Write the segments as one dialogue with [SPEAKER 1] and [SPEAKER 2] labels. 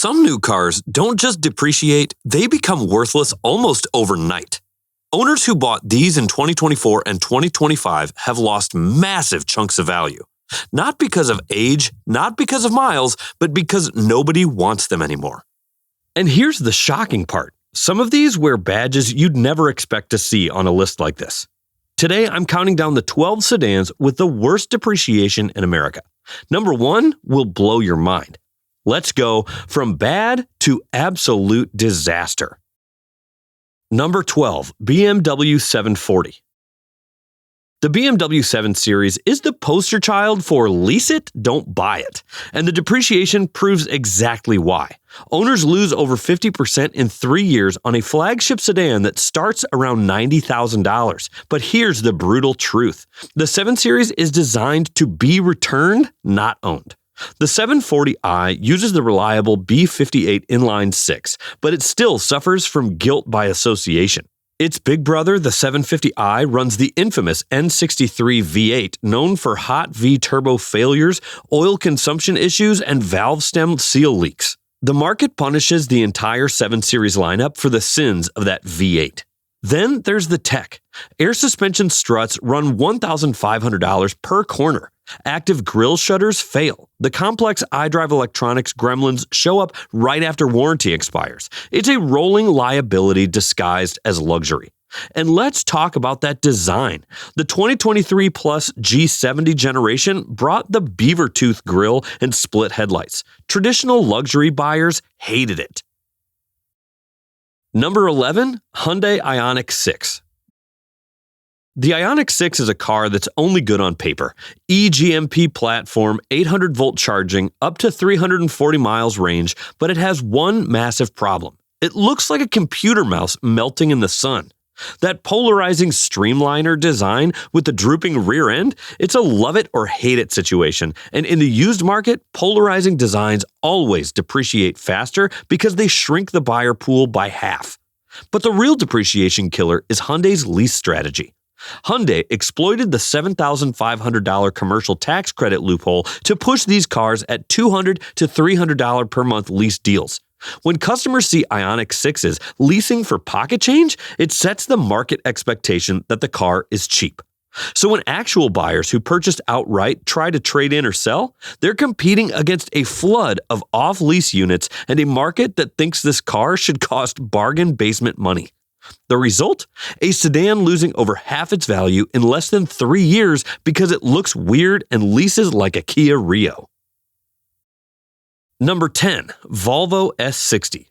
[SPEAKER 1] Some new cars don't just depreciate, they become worthless almost overnight. Owners who bought these in 2024 and 2025 have lost massive chunks of value. Not because of age, not because of miles, but because nobody wants them anymore. And here's the shocking part. Some of these wear badges you'd never expect to see on a list like this. Today, I'm counting down the 12 sedans with the worst depreciation in America. Number 1 will blow your mind. Let's go from bad to absolute disaster. Number 12, BMW 740. The BMW 7 Series is the poster child for lease it, don't buy it. And the depreciation proves exactly why. Owners lose over 50% in 3 years on a flagship sedan that starts around $90,000. But here's the brutal truth. The 7 Series is designed to be returned, not owned. The 740i uses the reliable B58 inline 6, but it still suffers from guilt by association. Its big brother, the 750i, runs the infamous N63 V8, known for hot V-turbo failures, oil consumption issues, and valve stem seal leaks. The market punishes the entire 7 Series lineup for the sins of that V8. Then there's the tech. Air suspension struts run $1,500 per corner. Active grille shutters fail. The complex iDrive electronics gremlins show up right after warranty expires. It's a rolling liability disguised as luxury. And let's talk about that design. The 2023 Plus G70 generation brought the beaver tooth grille and split headlights. Traditional luxury buyers hated it. Number 11, Hyundai Ioniq 6. The Ioniq 6 is a car that's only good on paper. eGMP platform, 800-volt charging, up to 340 miles range, but it has one massive problem. It looks like a computer mouse melting in the sun. That polarizing streamliner design with the drooping rear end, it's a love it or hate it situation. And in the used market, polarizing designs always depreciate faster because they shrink the buyer pool by half. But the real depreciation killer is Hyundai's lease strategy. Hyundai exploited the $7,500 commercial tax credit loophole to push these cars at $200 to $300 per month lease deals. When customers see Ioniq 6s leasing for pocket change, it sets the market expectation that the car is cheap. So when actual buyers who purchased outright try to trade in or sell, they're competing against a flood of off-lease units and a market that thinks this car should cost bargain basement money. The result? A sedan losing over half its value in less than 3 years because it looks weird and leases like a Kia Rio. Number 10, Volvo S60.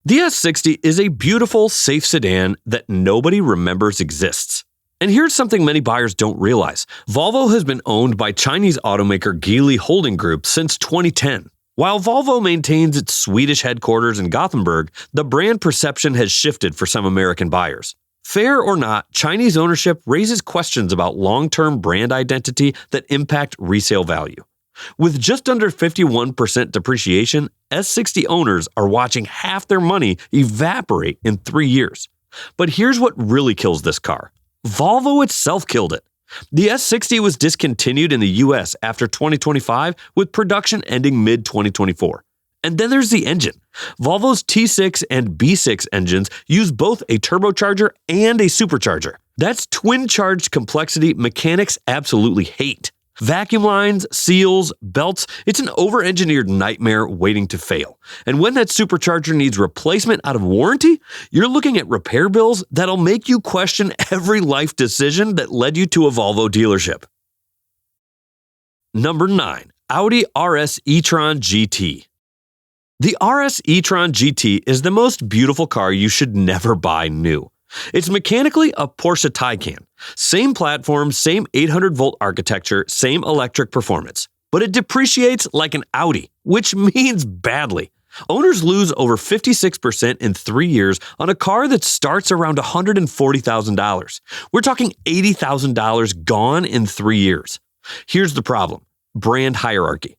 [SPEAKER 1] The S60 is a beautiful, safe sedan that nobody remembers exists. And here's something many buyers don't realize. Volvo has been owned by Chinese automaker Geely Holding Group since 2010. While Volvo maintains its Swedish headquarters in Gothenburg, the brand perception has shifted for some American buyers. Fair or not, Chinese ownership raises questions about long-term brand identity that impact resale value. With just under 51% depreciation, S60 owners are watching half their money evaporate in 3 years. But here's what really kills this car. Volvo itself killed it. The S60 was discontinued in the US after 2025, with production ending mid-2024. And then there's the engine. Volvo's T6 and B6 engines use both a turbocharger and a supercharger. That's twin-charged complexity mechanics absolutely hate. Vacuum lines, seals, belts, it's an over-engineered nightmare waiting to fail. And when that supercharger needs replacement out of warranty, you're looking at repair bills that'll make you question every life decision that led you to a Volvo dealership. Number 9, Audi RS e-tron GT. The RS e-tron GT is the most beautiful car you should never buy new. It's mechanically a Porsche Taycan. Same platform, same 800-volt architecture, same electric performance. But it depreciates like an Audi, which means badly. Owners lose over 56% in 3 years on a car that starts around $140,000. We're talking $80,000 gone in 3 years. Here's the problem: brand hierarchy.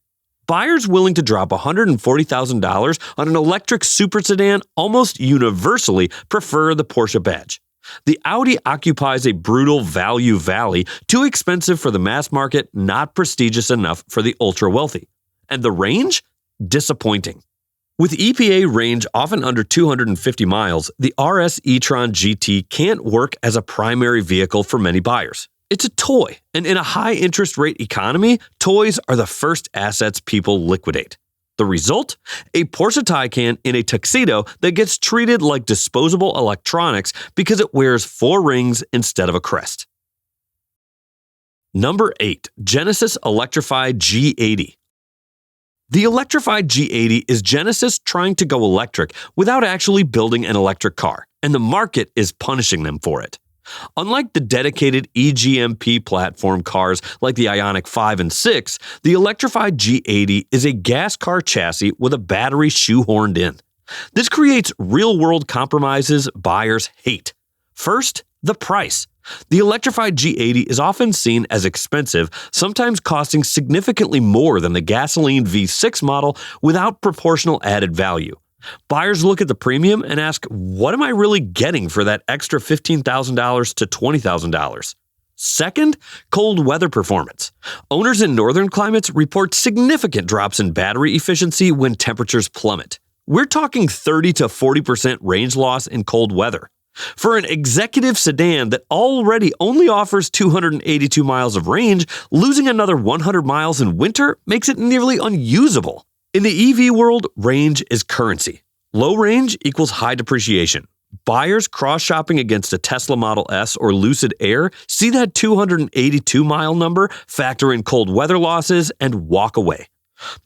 [SPEAKER 1] Buyers willing to drop $140,000 on an electric super sedan almost universally prefer the Porsche badge. The Audi occupies a brutal value valley, too expensive for the mass market, not prestigious enough for the ultra-wealthy. And the range? Disappointing. With EPA range often under 250 miles, the RS e-tron GT can't work as a primary vehicle for many buyers. It's a toy, and in a high-interest rate economy, toys are the first assets people liquidate. The result? A Porsche Taycan in a tuxedo that gets treated like disposable electronics because it wears 4 rings instead of a crest. Number 8. Genesis Electrified G80. The electrified G80 is Genesis trying to go electric without actually building an electric car, and the market is punishing them for it. Unlike the dedicated eGMP platform cars like the Ioniq 5 and 6, the electrified G80 is a gas car chassis with a battery shoehorned in. This creates real-world compromises buyers hate. First, the price. The electrified G80 is often seen as expensive, sometimes costing significantly more than the gasoline V6 model without proportional added value. Buyers look at the premium and ask, what am I really getting for that extra $15,000 to $20,000? Second, cold weather performance. Owners in northern climates report significant drops in battery efficiency when temperatures plummet. We're talking 30 to 40% range loss in cold weather. For an executive sedan that already only offers 282 miles of range, losing another 100 miles in winter makes it nearly unusable. In the EV world, range is currency. Low range equals high depreciation. Buyers cross-shopping against a Tesla Model S or Lucid Air see that 282-mile number, factor in cold weather losses, and walk away.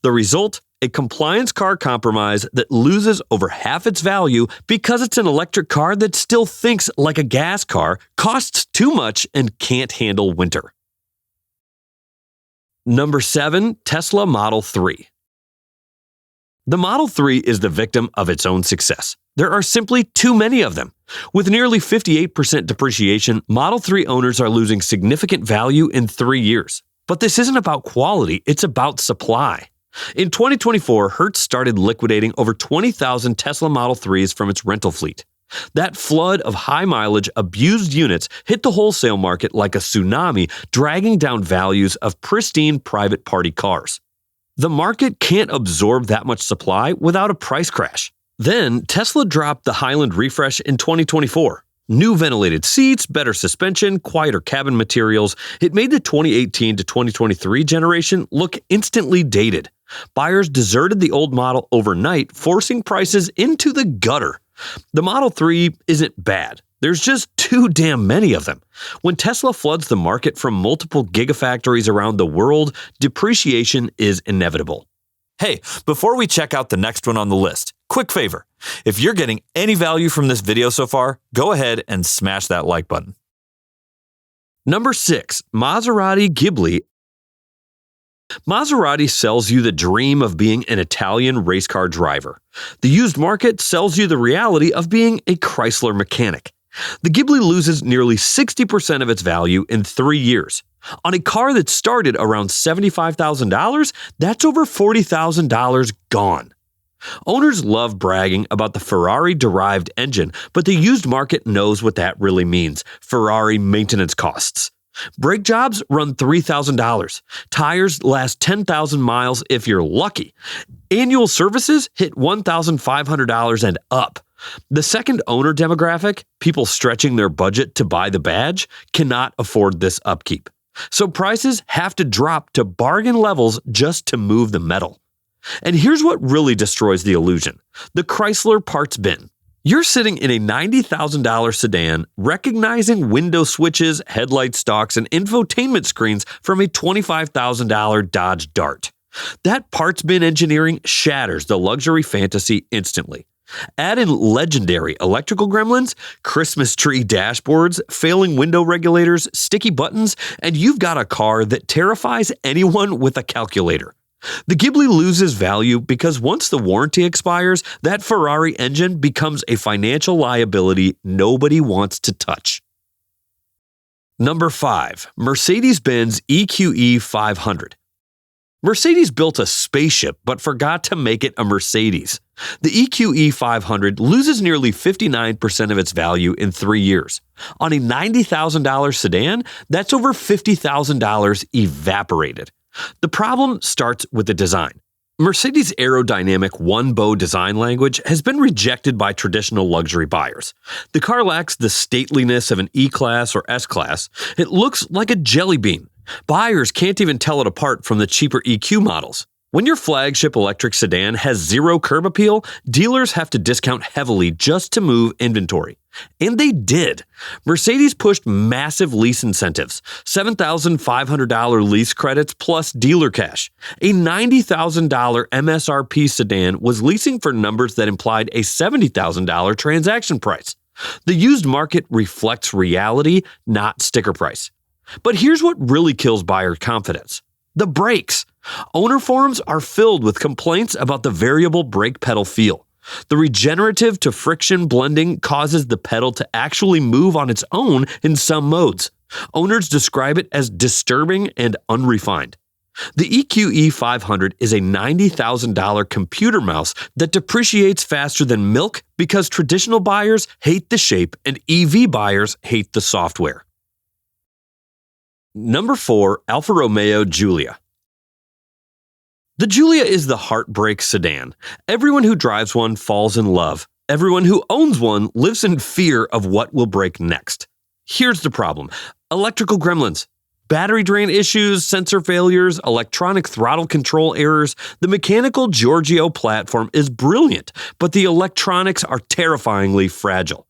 [SPEAKER 1] The result? A compliance car compromise that loses over half its value because it's an electric car that still thinks like a gas car, costs too much, and can't handle winter. Number 7. Tesla Model 3. The Model 3 is the victim of its own success. There are simply too many of them. With nearly 58% depreciation, Model 3 owners are losing significant value in 3 years. But this isn't about quality, it's about supply. In 2024, Hertz started liquidating over 20,000 Tesla Model 3s from its rental fleet. That flood of high-mileage, abused units hit the wholesale market like a tsunami, dragging down values of pristine private party cars. The market can't absorb that much supply without a price crash. Then, Tesla dropped the Highland refresh in 2024. New ventilated seats, better suspension, quieter cabin materials. It made the 2018 to 2023 generation look instantly dated. Buyers deserted the old model overnight, forcing prices into the gutter. The Model 3 isn't bad. There's just too damn many of them. When Tesla floods the market from multiple gigafactories around the world, depreciation is inevitable. Hey, before we check out the next one on the list, quick favor. If you're getting any value from this video so far, go ahead and smash that like button. Number 6. Maserati Ghibli. Maserati sells you the dream of being an Italian race car driver. The used market sells you the reality of being a Chrysler mechanic. The Ghibli loses nearly 60% of its value in 3 years. On a car that started around $75,000, that's over $40,000 gone. Owners love bragging about the Ferrari-derived engine, but the used market knows what that really means: Ferrari maintenance costs. Brake jobs run $3,000. Tires last 10,000 miles if you're lucky. Annual services hit $1,500 and up. The second owner demographic, people stretching their budget to buy the badge, cannot afford this upkeep. So prices have to drop to bargain levels just to move the metal. And here's what really destroys the illusion: the Chrysler parts bin. You're sitting in a $90,000 sedan, recognizing window switches, headlight stalks, and infotainment screens from a $25,000 Dodge Dart. That parts bin engineering shatters the luxury fantasy instantly. Add in legendary electrical gremlins, Christmas tree dashboards, failing window regulators, sticky buttons, and you've got a car that terrifies anyone with a calculator. The Ghibli loses value because once the warranty expires, that Ferrari engine becomes a financial liability nobody wants to touch. Number 5. Mercedes-Benz EQE 500. Mercedes built a spaceship but forgot to make it a Mercedes. The EQE 500 loses nearly 59% of its value in 3 years. On a $90,000 sedan, that's over $50,000 evaporated. The problem starts with the design. Mercedes' aerodynamic one-bow design language has been rejected by traditional luxury buyers. The car lacks the stateliness of an E-Class or S-Class. It looks like a jelly bean. Buyers can't even tell it apart from the cheaper EQ models. When your flagship electric sedan has zero curb appeal, dealers have to discount heavily just to move inventory. And they did. Mercedes pushed massive lease incentives, $7,500 lease credits plus dealer cash. A $90,000 MSRP sedan was leasing for numbers that implied a $70,000 transaction price. The used market reflects reality, not sticker price. But here's what really kills buyer confidence: the brakes. Owner forums are filled with complaints about the variable brake pedal feel. The regenerative to friction blending causes the pedal to actually move on its own in some modes. Owners describe it as disturbing and unrefined. The EQE 500 is a $90,000 computer mouse that depreciates faster than milk because traditional buyers hate the shape and EV buyers hate the software. Number 4, Alfa Romeo Giulia. The Giulia is the heartbreak sedan. Everyone who drives one falls in love. Everyone who owns one lives in fear of what will break next. Here's the problem: electrical gremlins, battery drain issues, sensor failures, electronic throttle control errors. The mechanical Giorgio platform is brilliant, but the electronics are terrifyingly fragile.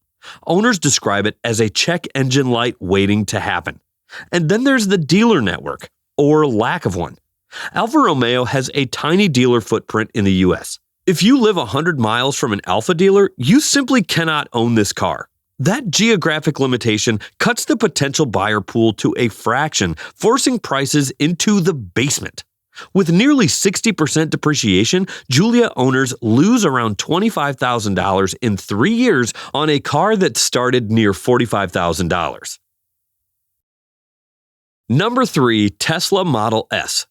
[SPEAKER 1] Owners describe it as a check engine light waiting to happen. And then there's the dealer network, or lack of one. Alfa Romeo has a tiny dealer footprint in the US. If you live 100 miles from an Alfa dealer, you simply cannot own this car. That geographic limitation cuts the potential buyer pool to a fraction, forcing prices into the basement. With nearly 60% depreciation, Giulia owners lose around $25,000 in 3 years on a car that started near $45,000. Number 3, Tesla Model S.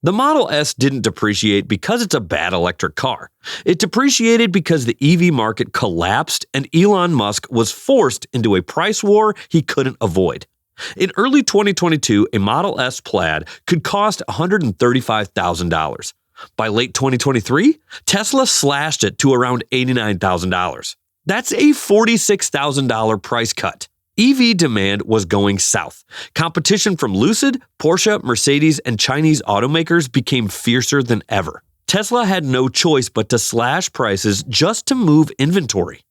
[SPEAKER 1] The Model S didn't depreciate because it's a bad electric car. It depreciated because the EV market collapsed and Elon Musk was forced into a price war he couldn't avoid. In early 2022, a Model S Plaid could cost $135,000. By late 2023, Tesla slashed it to around $89,000. That's a $46,000 price cut. EV demand was going south. Competition from Lucid, Porsche, Mercedes, and Chinese automakers became fiercer than ever. Tesla had no choice but to slash prices just to move inventory.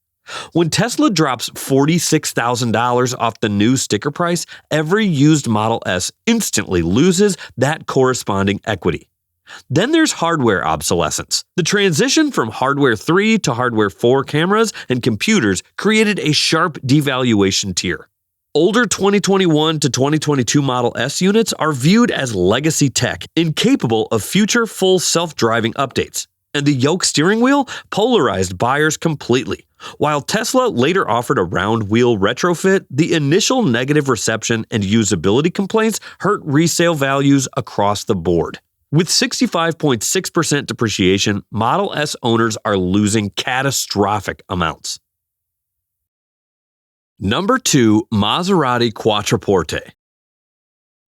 [SPEAKER 1] When Tesla drops $46,000 off the new sticker price, every used Model S instantly loses that corresponding equity. Then there's hardware obsolescence. The transition from Hardware 3 to Hardware 4 cameras and computers created a sharp devaluation tier. Older 2021 to 2022 Model S units are viewed as legacy tech, incapable of future full self-driving updates. And the yoke steering wheel polarized buyers completely. While Tesla later offered a round wheel retrofit, the initial negative reception and usability complaints hurt resale values across the board. With 65.6% depreciation, Model S owners are losing catastrophic amounts. Number 2, Maserati Quattroporte.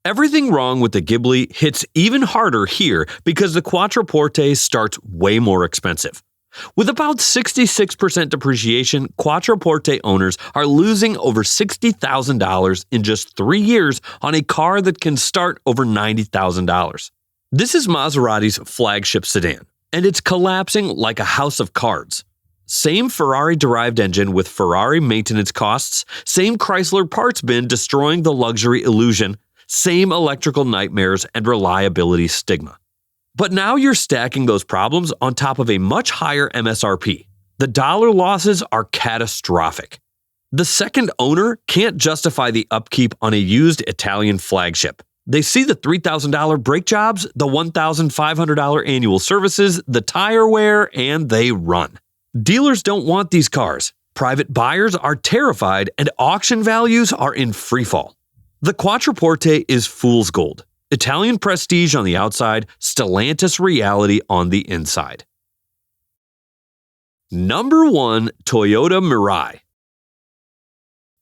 [SPEAKER 1] Everything wrong with the Ghibli hits even harder here because the Quattroporte starts way more expensive. With about 66% depreciation, Quattroporte owners are losing over $60,000 in just 3 years on a car that can start over $90,000. This is Maserati's flagship sedan, and it's collapsing like a house of cards. Same Ferrari-derived engine with Ferrari maintenance costs, same Chrysler parts bin destroying the luxury illusion, same electrical nightmares and reliability stigma. But now you're stacking those problems on top of a much higher MSRP. The dollar losses are catastrophic. The second owner can't justify the upkeep on a used Italian flagship. They see the $3,000 brake jobs, the $1,500 annual services, the tire wear, and they run. Dealers don't want these cars. Private buyers are terrified, and auction values are in freefall. The Quattroporte is fool's gold. Italian prestige on the outside, Stellantis reality on the inside. Number 1, Toyota Mirai.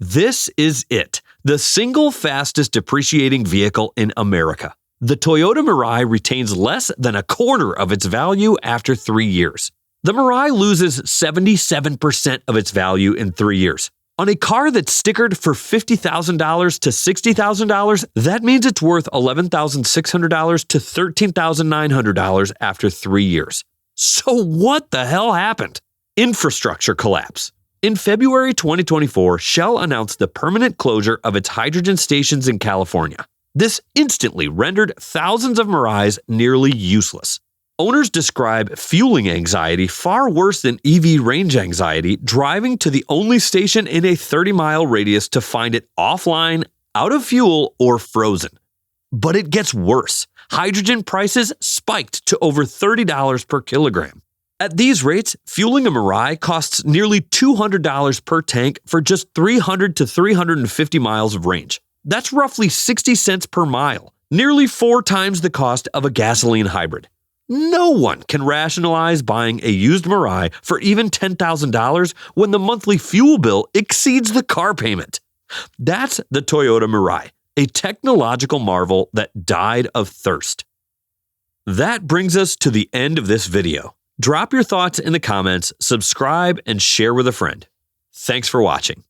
[SPEAKER 1] This is it, the single fastest depreciating vehicle in America. The Toyota Mirai retains less than a quarter of its value after 3 years. The Mirai loses 77% of its value in 3 years. On a car that's stickered for $50,000 to $60,000, that means it's worth $11,600 to $13,900 after 3 years. So what the hell happened? Infrastructure collapse. In February 2024, Shell announced the permanent closure of its hydrogen stations in California. This instantly rendered thousands of Mirais nearly useless. Owners describe fueling anxiety far worse than EV range anxiety, driving to the only station in a 30-mile radius to find it offline, out of fuel, or frozen. But it gets worse. Hydrogen prices spiked to over $30 per kilogram. At these rates, fueling a Mirai costs nearly $200 per tank for just 300 to 350 miles of range. That's roughly 60 cents per mile, nearly 4 times the cost of a gasoline hybrid. No one can rationalize buying a used Mirai for even $10,000 when the monthly fuel bill exceeds the car payment. That's the Toyota Mirai, a technological marvel that died of thirst. That brings us to the end of this video. Drop your thoughts in the comments, subscribe, and share with a friend. Thanks for watching.